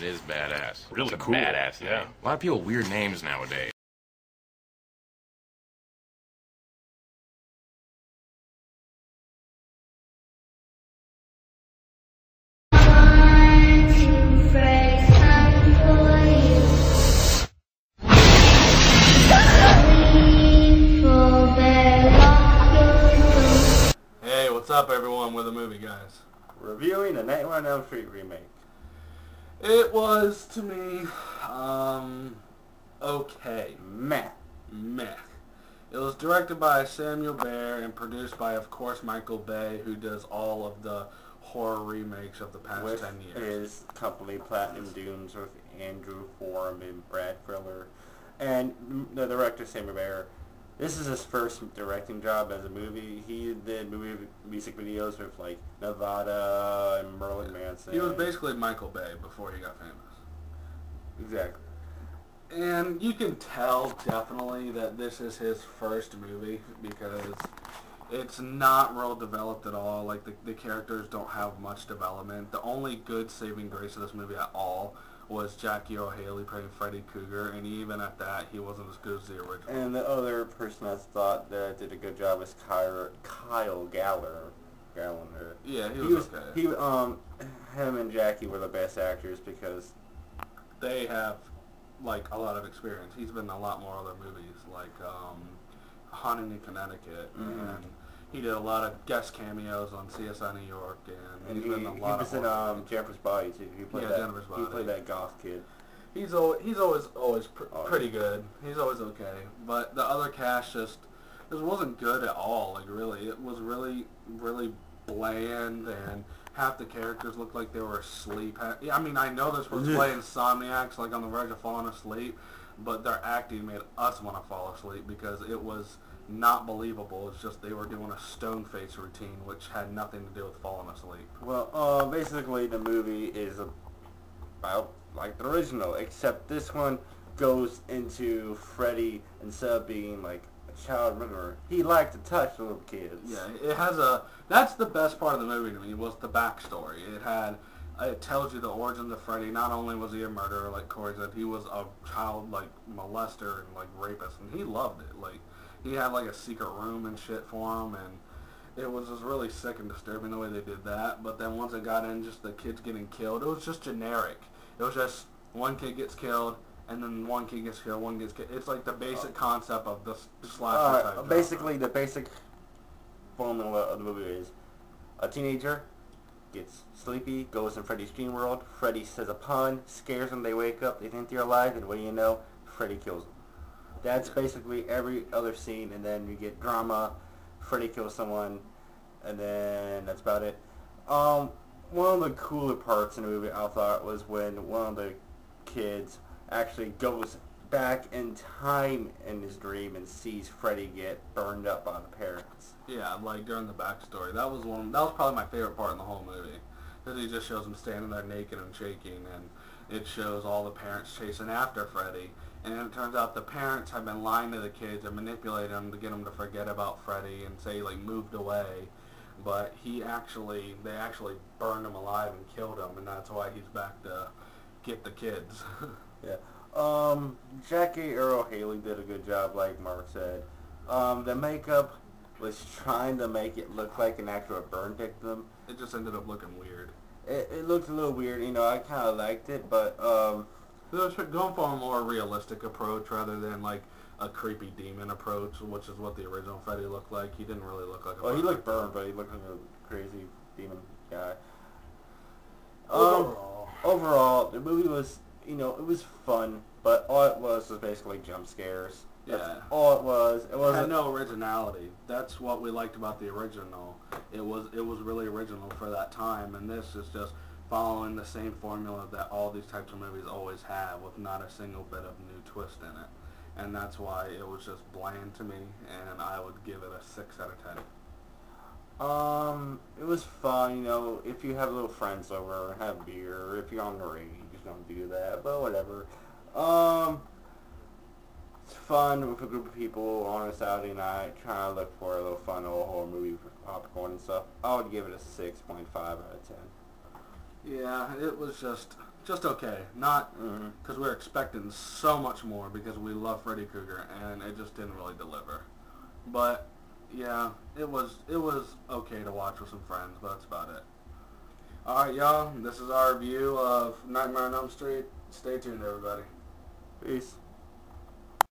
It is badass. Really it's a cool. Badass name. Yeah. A lot of people have weird names nowadays. Hey, what's up everyone? We're the Movie Guys. Reviewing the Nightmare on Elm Street remake. It was, to me, okay. Meh. It was directed by Samuel Baer and produced by, of course, Michael Bay, who does all of the horror remakes of the past With 10 years. his company Platinum Dunes with Andrew Form and Brad Friller. And the director, Samuel Baer, this is his first directing job as a movie. He did music videos with like Nevada and Merlin Manson. He was basically Michael Bay before he got famous. Exactly. And you can tell definitely that this is his first movie because it's not real developed at all. Like the characters don't have much development. The only good saving grace of this movie at all was Jackie Earle Haley playing Freddy Krueger, and even at that, he wasn't as good as the original. And the other person I thought that did a good job is Kyle Gallagher. Yeah, he was okay. Him and Jackie were the best actors because They have like a lot of experience. He's been in a lot more other movies, like Haunting in Connecticut, and he did a lot of guest cameos on CSI New York, and he's been in a lot of. He was in Jennifer's Body too. He played Jennifer's Body. He played that goth kid. He's always pretty good. He's always okay, but the other cast just wasn't good at all. Like really, it was really bland, and half the characters looked like they were asleep. I mean, I know they're supposed to play insomniacs, like on the verge of falling asleep, but their acting made us want to fall asleep because it was not believable. It's just they were doing a stone face routine, which had nothing to do with falling asleep. Well, basically the movie is about like the original, except this one goes into Freddy, instead of being like a child murderer, he liked to touch little kids. Yeah, it has that's the best part of the movie to me, was the backstory. It tells you the origins of Freddy. Not only was he a murderer, like Corey said, he was a child like molester and like rapist, and he loved it. Like he had like a secret room and shit for him, and it was just really sick and disturbing the way they did that. But then once it got in just the kids getting killed, it was just generic. It was just one kid gets killed, and then one kid gets killed, one gets killed. It's like the basic concept of the slasher type genre. Basically, the basic formula of the movie is a teenager gets sleepy, goes in Freddy's dream world, Freddy says a pun, scares them, they wake up, they think they're alive, and what do you know? Freddy kills them. That's basically every other scene, and then you get drama, Freddy kills someone, and then that's about it. One of the cooler parts in the movie I thought was when one of the kids actually goes back in time in his dream and sees Freddy get burned up by the parents. Yeah, like during the backstory. That was probably my favorite part in the whole movie. Because he just shows him standing there naked and shaking, and it shows all the parents chasing after Freddy. And it turns out the parents have been lying to the kids and manipulating them to get them to forget about Freddy and say like moved away. But they actually burned him alive and killed him, and that's why he's back to get the kids. Yeah. Jackie Earle Haley did a good job, like Mark said. The makeup was trying to make it look like an actual burn victim. It just ended up looking weird. It looked a little weird, you know, I kind of liked it, but, They were going for a more realistic approach rather than like a creepy demon approach, which is what the original Freddy looked like. He didn't really look like a well, he looked burned, but he looked like a crazy demon guy. Overall, the movie was, you know, it was fun, but all it was basically jump scares. That's all it was. It had no originality. That's what we liked about the original. It was really original for that time, and this is just following the same formula that all these types of movies always have, with not a single bit of new twist in it. And that's why it was just bland to me, and I would give it a 6 out of 10. It was fun, you know, if you have little friends over, have beer, or if you're on the rage, don't do that, but whatever. It's fun with a group of people on a Saturday night, trying to look for a little fun old horror movie with popcorn and stuff. I would give it a 6.5 out of 10. Yeah, it was just okay. Not because we were expecting so much more because we love Freddy Krueger, and it just didn't really deliver. But yeah, it was okay to watch with some friends, but that's about it. All right, y'all. This is our review of Nightmare on Elm Street. Stay tuned, everybody. Peace.